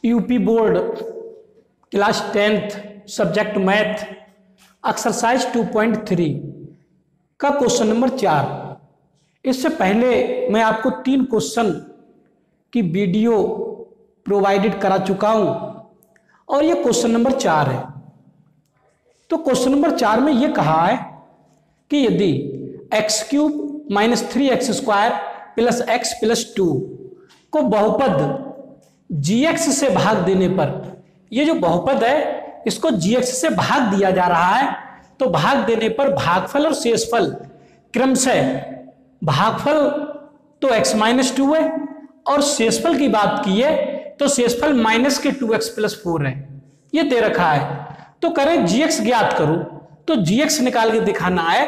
UP board class 10th subject math exercise 2.3 का question number 4। इससे पहले मैं आपको 3 क्वेश्चन की वीडियो प्रोवाइडेड करा चुका हूं और ये क्वेश्चन नंबर 4 है। तो क्वेश्चन नंबर 4 में ये कहा है कि यदि x³ - 3x² + x + 2 को बहुपद gx से भाग देने पर, ये जो बहुपद है इसको gx से भाग दिया जा रहा है, तो भाग देने पर भागफल और शेषफल क्रमशः, भागफल तो x - 2 है और शेषफल की बात की है तो शेषफल -2x + 4 है, ये दे रखा है। तो करें gx ज्ञात करो, तो gx निकाल के दिखाना है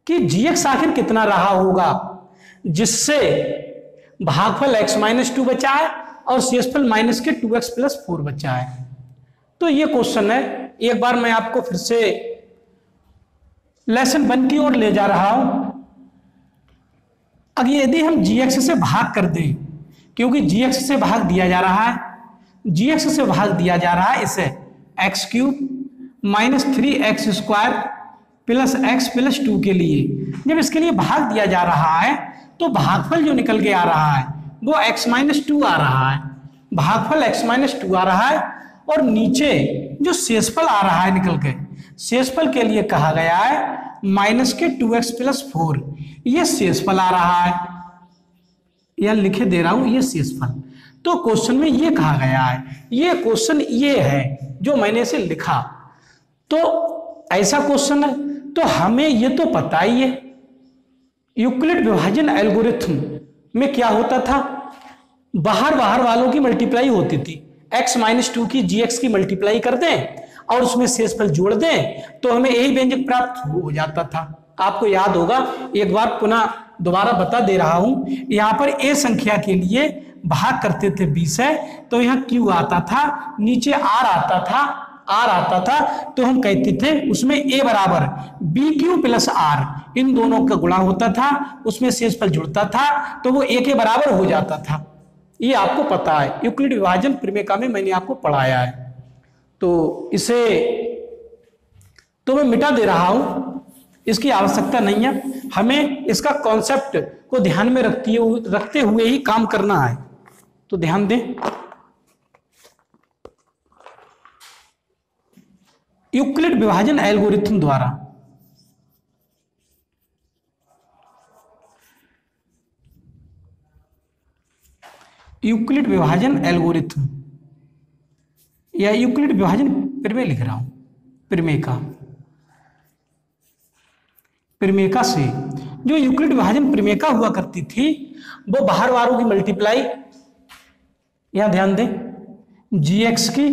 कि gx आखिर कितना रहा होगा जिससे भागफल x - 2 बचा है और शेषफल -2x + 4 बचा है। तो ये क्वेश्चन है। एक बार मैं आपको फिर से लेसन 1 की ओर ले जा रहा हूं। अब यदि हम gx से भाग कर दें, क्योंकि gx से भाग दिया जा रहा है, gx से भाग दिया जा रहा है इसे x³ - 3x² + x + 2 के लिए, जब इसके लिए भाग दिया जा रहा है तो भागफल जो निकल के आ रहा है वो x - 2 आ रहा है, भागफल x - 2 आ रहा है और नीचे जो शेषफल आ रहा है निकल के, शेषफल के लिए कहा गया है -2x + 4, ये शेषफल आ रहा है, यह लिखे दे रहा हूं ये शेषफल। तो क्वेश्चन में ये कहा गया है, ये क्वेश्चन ये है जो मैंने इसे लिखा। तो ऐसा क्वेश्चन है तो हमें ये तो पता ही है, यूक्लिड विभाजन एल्गोरिथम में क्या होता था, बाहर वालों की मल्टीप्लाई होती थी, x - 2 की gx की मल्टीप्लाई कर दें और उसमें शेषफल जोड़ दें तो हमें यही व्यंजक प्राप्त हो जाता था। आपको याद होगा, एक बार पुनः दोबारा बता दे रहा हूं, यहां पर a संख्या के लिए भाग करते थे 20 है तो यहां q आता था, नीचे r आता था, तो हम कहते थे उसमें a बराबर bq + r, इन दोनों का गुणा होता था, उसमें शेषफल जुड़ता था तो वो a के बराबर हो जाता था। ये आपको पता है, यूक्लिड विभाजन प्रमेय में मैंने आपको पढ़ाया है। तो इसे तो मैं मिटा दे रहा हूं, इसकी आवश्यकता नहीं है, हमें इसका कॉन्सेप्ट को ध्यान में रखते हुए ही काम करना है। तो ध्यान दें, यूक्लिड विभाजन एल्गोरिथम द्वारा यूक्लिड विभाजन एल्गोरिथम या यूक्लिड विभाजन प्रमेय लिख रहा हूं, प्रमेय से जो यूक्लिड विभाजन प्रमेय हुआ करती थी वो बाहर वालों की मल्टीप्लाई, यहां ध्यान दें, gx की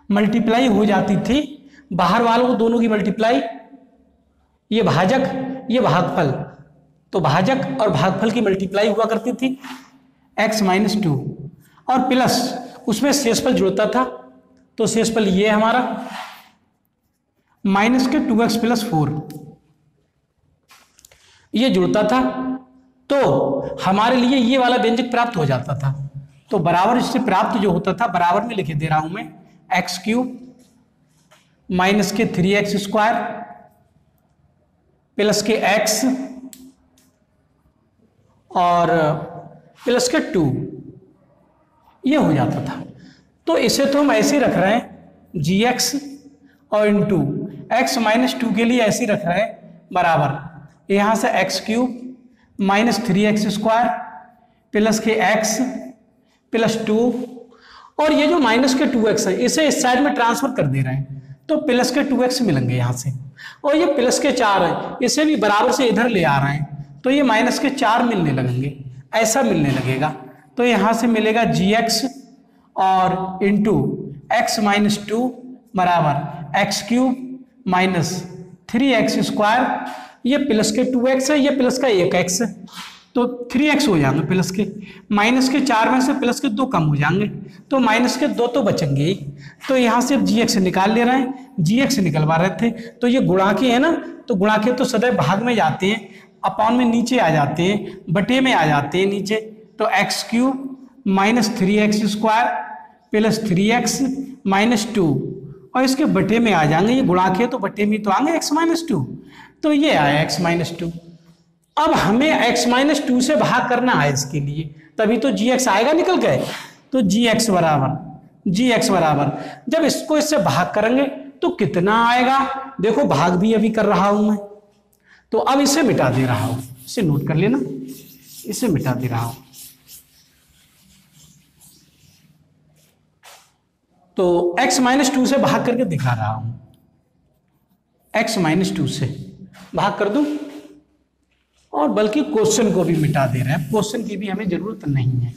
मल्टीप्लाई हो जाती थी, बाहर वालों को दोनों की मल्टीप्लाई, ये भाजक ये भागफल, तो भाजक और भागफल की मल्टीप्लाई हुआ करती थी x - 2 और प्लस उसमें शेषफल जुड़ता था, तो शेषफल ये हमारा -2x + 4 ये जुड़ता था, तो हमारे लिए ये वाला व्यंजक प्राप्त हो जाता था। तो बराबर इससे प्राप्त जो होता था, बराबर में लिखे दे रहा हूं मैं, x³ - 3x² + x और +2 ये हो जाता था। तो इसे तो हम ऐसे रख रहे हैं, gx और इंटू x - 2 के लिए ऐसे रख रहे हैं बराबर, यहां से x³ - 3x² + x + 2 और ये जो -2x है इसे इस साइड में ट्रांसफर कर दे रहे हैं, तो +2x मिलेंगे यहां से, और ये +4 है इसे भी बराबर से इधर ले आ रहे हैं, तो ये -4 मिलने लगेंगे, ऐसा मिलने लगेगा। तो यहां से मिलेगा gx और इंटू x - 2 बराबर x³ - 3x², ये +2x है, ये +1x है, तो 3x हो जाएंगे, -4 में से +2 कम हो जाएंगे, तो -2 तो बचेंगे ही। तो यहां से gx निकाल ले रहे हैं, gx निकलवा रहे थे, तो ये गुणाके है ना, तो गुणाके तो सदैव भाग में जाते हैं, अपॉन में नीचे आ जाते हैं, बटे में आ जाते हैं नीचे, तो x³ -3x² प्लस 3x -2, और इसके बटे में आ जाएंगे, ये गुणा के तो बटे में तो आएंगे x -2, तो ये आया x -2। अब हमें x -2 से भाग करना है इसके लिए, तभी तो gx आएगा निकल के। तो gx बराबर जब इसको इससे भाग करेंगे तो कितना आएगा, देखो भाग भी अभी कर रहा हूं मैं, तो अब इसे मिटा दे रहा हूं, इसे नोट कर लेना, इसे मिटा दे रहा हूं। तो x -2 से भाग करके दिखा रहा हूं, x -2 से भाग कर दूं, और बल्कि क्वेश्चन को भी मिटा दे रहे हैं, क्वेश्चन की भी हमें जरूरत नहीं है।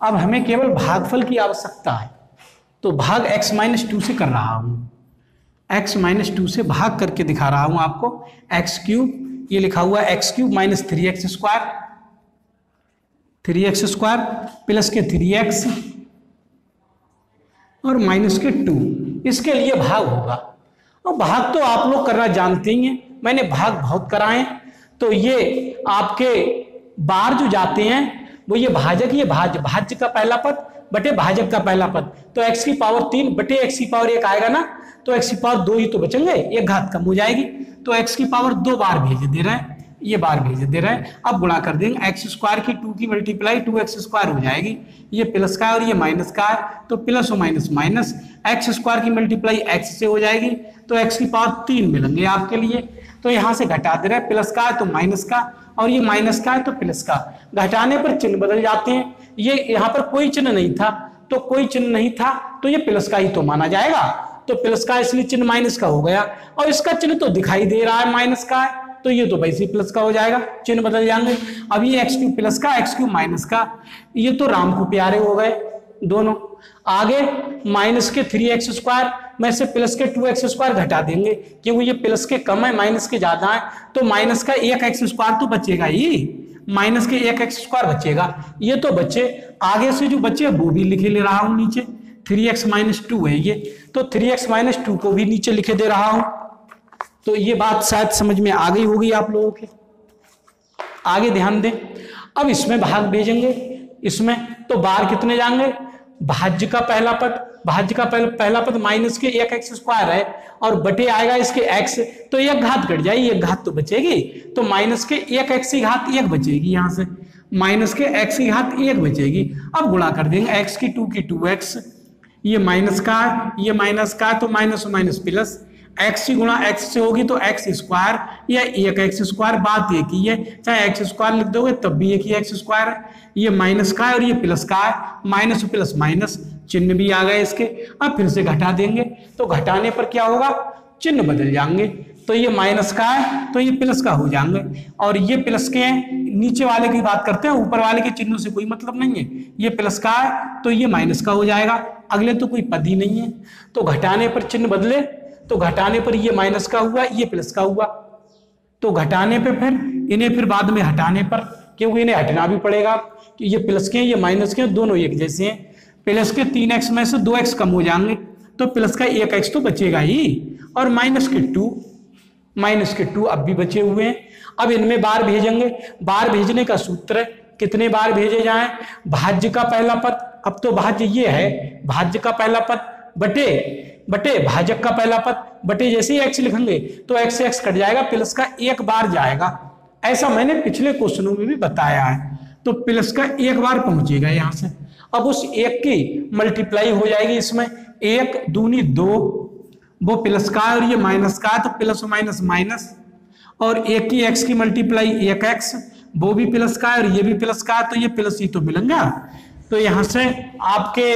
अब हमें केवल भागफल की आवश्यकता है, तो भाग x -2 से कर रहा हूं, x -2 से भाग करके दिखा रहा हूं आपको। x³ ये लिखा हुआ है x³ -3x² प्लस के 3x और माइनस के 2, इसके लिए भाग होगा। और भाग तो आप लोग करना जानते ही हैं, मैंने भाग बहुत कराए। तो ये आपके बार जो जाते हैं वो ये भाजक, ये भाज्य का पहला पद बटे भाजक का पहला पद, तो x की पावर 3 बटे x की पावर 1 आएगा ना, तो x की पावर 2 ही तो बचेंगे, एक घात कम हो जाएगी, तो x की पावर 2 बार भेज दे रहे हैं, ये बार भेज दे रहे हैं। अब गुणा कर देंगे, x² की 2 की मल्टीप्लाई 2x² हो जाएगी, ये प्लस का है और ये माइनस का है, तो प्लस और माइनस माइनस, x² की मल्टीप्लाई x से हो जाएगी, तो x की पावर 3 मिलेंगे आपके लिए। तो यहाँ से घटा दे रहे हैं, प्लस का है तो माइनस का, और ये माइनस का है तो प्लस का, घटाने पर चिन्ह बदल जाते हैं। ये यहाँ पर कोई चिन्ह नहीं था, तो कोई चिन्ह नहीं था तो ये प्लस का ही तो माना जाएगा, तो प्लस का इसलिए चिन्ह माइनस का हो गया, और इसका चिन्ह तो दिखाई दे रहा है माइनस का है, तो ये तो वैसे ही प्लस का हो जाएगा, चिन्ह बदल जाएंगे। अब ये x³ प्लस का, x³ माइनस का, ये तो राम को प्यारे हो गए दोनों। आगे माइनस के 3x² में से प्लस के 2x² घटा देंगे, क्योंकि ये प्लस के कम है माइनस के ज्यादा है, तो माइनस का 1x² तो बचेगा ही, माइनस के 1x² बचेगा, ये तो बच्चे आगे से जो बच्चे वो भी लिखे ले रहा हूं नीचे, 3x -2 है ये, तो 3x -2 को भी नीचे लिखे दे रहा हूं। तो ये बात शायद समझ में आ गई होगी आप लोगों के। आगे ध्यान दें, अब इसमें भाग भेजेंगे, इसमें तो बार कितने जाएंगे, भाज्य का पहला पद माइनस के 1x² है, और बटे आएगा इसके x, तो एक घात कट जाएगी, एक घात तो बचेगी, तो माइनस के 1x की घात 1 बचेगी, यहां से माइनस के x की घात 1 बचेगी। अब गुणा कर देंगे, x की 2 की 2x, ये माइनस का है, ये माइनस का है, तो माइनस माइनस प्लस, x की गुणा x से होगी तो x² या 1x², बात एक ही है, चाहे x² लिख दोगे तब भी एक ही x² है, ये माइनस का है और ये प्लस का है, माइनस प्लस माइनस, चिन्ह भी आ गए इसके। अब फिर से घटा देंगे, तो घटाने पर क्या होगा, चिन्ह बदल जाएंगे, तो ये माइनस का है तो ये प्लस का हो जाएंगे, और ये प्लस के हैं, नीचे वाले की बात करते हैं, ऊपर वाले के चिन्हों से कोई मतलब नहीं है, ये प्लस का है तो ये माइनस का हो जाएगा, अगले तो कोई पद ही नहीं है, तो घटाने पर चिन्ह बदले, तो घटाने पर ये माइनस का हुआ, ये प्लस का हुआ, तो घटाने पे फिर इन्हें फिर बाद में हटाने पर, क्योंकि इन्हें हटना भी पड़ेगा कि ये प्लस के ये माइनस के दोनों एक जैसे हैं, प्लस के 3x में से 2x कम हो जाएंगे, तो प्लस का 1x तो बचेगा ही, और माइनस के 2 अब भी बचे हुए हैं। अब इनमें बार भेजेंगे, बार भेजने का सूत्र कितने बार भेजे जाएं, भाज्य का पहला पद, अब तो भाज्य ये है, भाज्य का पहला पद बटे भाजक का पहला पद, बटे जैसे ही x लिखेंगे तो x से x कट जाएगा, प्लस का 1 बार जाएगा, ऐसा मैंने पिछले क्वेश्चनों में भी बताया है, तो प्लस का 1 बार पहुंचेगा यहां से। अब उस 1 की मल्टीप्लाई हो जाएगी इसमें, 1 दूनी 2, वो प्लस का है और ये माइनस का है, तो प्लस माइनस माइनस, और 1 की x की मल्टीप्लाई 1x, वो भी प्लस का है और ये भी प्लस का है, तो ये प्लस ही तो मिलेंगे। तो यहां से आपके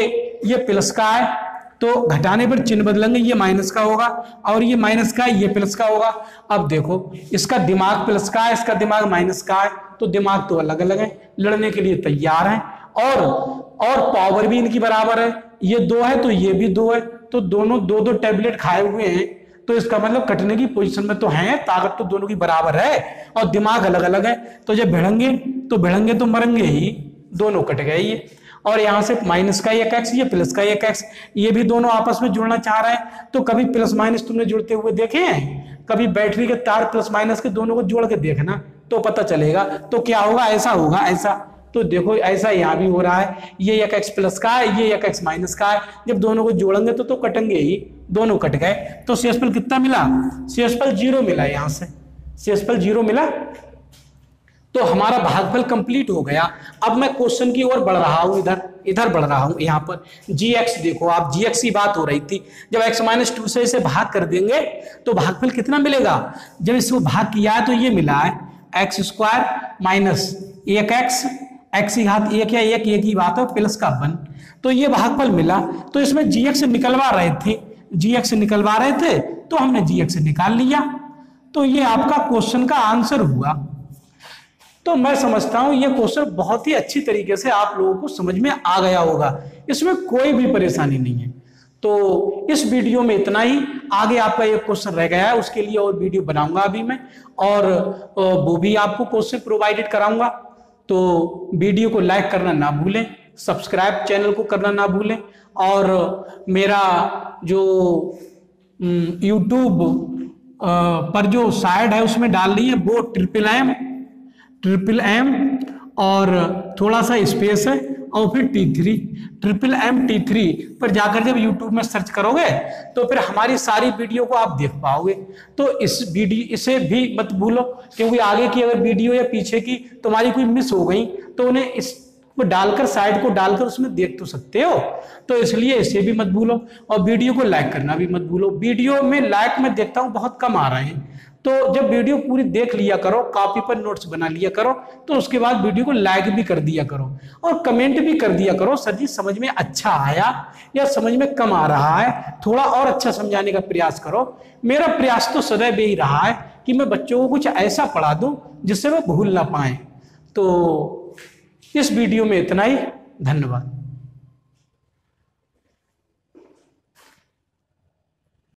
ये प्लस का है, तो घटाने पर चिन्ह बदलेंगे, ये माइनस का होगा और ये माइनस का है, ये प्लस का होगा। अब देखो इसका दिमाग प्लस का है, इसका दिमाग माइनस का है, तो दिमाग तो अलग अलग है, लड़ने के लिए तैयार है, और पावर भी इनकी बराबर है, ये 2 है तो ये भी 2 है, तो दोनों 2-2 टैबलेट खाए हुए हैं, तो इसका मतलब कटने की पोजीशन में तो है, ताकत तो दोनों की बराबर है और दिमाग अलग अलग है, तो जब भिड़ेंगे तो मरेंगे ही, दोनों कट गए ये। और यहां से माइनस का 1x, ये प्लस का 1x, ये भी दोनों आपस में जुड़ना चाह रहे हैं, तो कभी प्लस माइनस तुमने जुड़ते हुए देखे हैं, कभी बैटरी के तार प्लस माइनस के दोनों को जोड़ के देखना, तो पता चलेगा। तो क्या होगा, ऐसा होगा, ऐसा। तो देखो ऐसा यहाँ भी हो रहा है, ये एक एक्स प्लस का है, ये एक एक्स माइनस का है। जब दोनों को जोड़ेंगे तो कटेंगे ही, दोनों कट गए। तो शेषफल कितना मिला, शेषफल 0 मिला, यहां से शेषफल 0 मिला। तो हमारा भागफल कंप्लीट हो गया। अब मैं क्वेश्चन की ओर बढ़ रहा हूं, इधर बढ़ रहा हूं। यहां पर gx देखो आप, gx की बात हो रही थी। जब x-2 से इसे भाग कर देंगे तो भागफल कितना मिलेगा। जब इसको भाग किया है तो ये मिला है x² माइनस 1x, x की घात 1 या 1 की बात हो, प्लस का 1। तो ये भागफल मिला। तो इसमें gx निकलवा रहे थे, gx निकलवा रहे थे तो हमने gx निकाल लिया। तो ये आपका क्वेश्चन का आंसर हुआ। तो मैं समझता हूं ये क्वेश्चन बहुत ही अच्छी तरीके से आप लोगों को समझ में आ गया होगा, इसमें कोई भी परेशानी नहीं है। तो इस वीडियो में इतना ही। आगे आपका एक क्वेश्चन रह गया है, उसके लिए और वीडियो बनाऊंगा अभी मैं, और वो भी आपको क्वेश्चन प्रोवाइडेड कराऊंगा। तो वीडियो को लाइक करना ना भूलें, सब्सक्राइब चैनल को करना ना भूलें, और मेरा जो यूट्यूब पर जो साइट है उसमें डाल दी है वो ट्रिपल एम और थोड़ा सा स्पेस है और फिर T3, TMT3 पर जाकर जब YouTube में सर्च करोगे तो फिर हमारी सारी वीडियो को आप देख पाओगे। तो इसे भी मत भूलो, क्योंकि आगे की अगर वीडियो या पीछे की तुम्हारी कोई मिस हो गई तो उन्हें इसको डालकर, साइड को डालकर उसमें देख तो सकते हो। तो इसलिए इसे भी मत भूलो, और वीडियो को लाइक करना भी मत भूलो। वीडियो में लाइक मैं देखता हूँ बहुत कम आ रहे हैं, तो जब वीडियो पूरी देख लिया करो, कॉपी पर नोट्स बना लिया करो, तो उसके बाद वीडियो को लाइक भी कर दिया करो और कमेंट भी कर दिया करो, सर जी समझ में अच्छा आया या समझ में कम आ रहा है, थोड़ा और अच्छा समझाने का प्रयास करो। मेरा प्रयास तो सदैव यही रहा है कि मैं बच्चों को कुछ ऐसा पढ़ा दूं जिससे वो भूल ना पाए। तो इस वीडियो में इतना ही, धन्यवाद।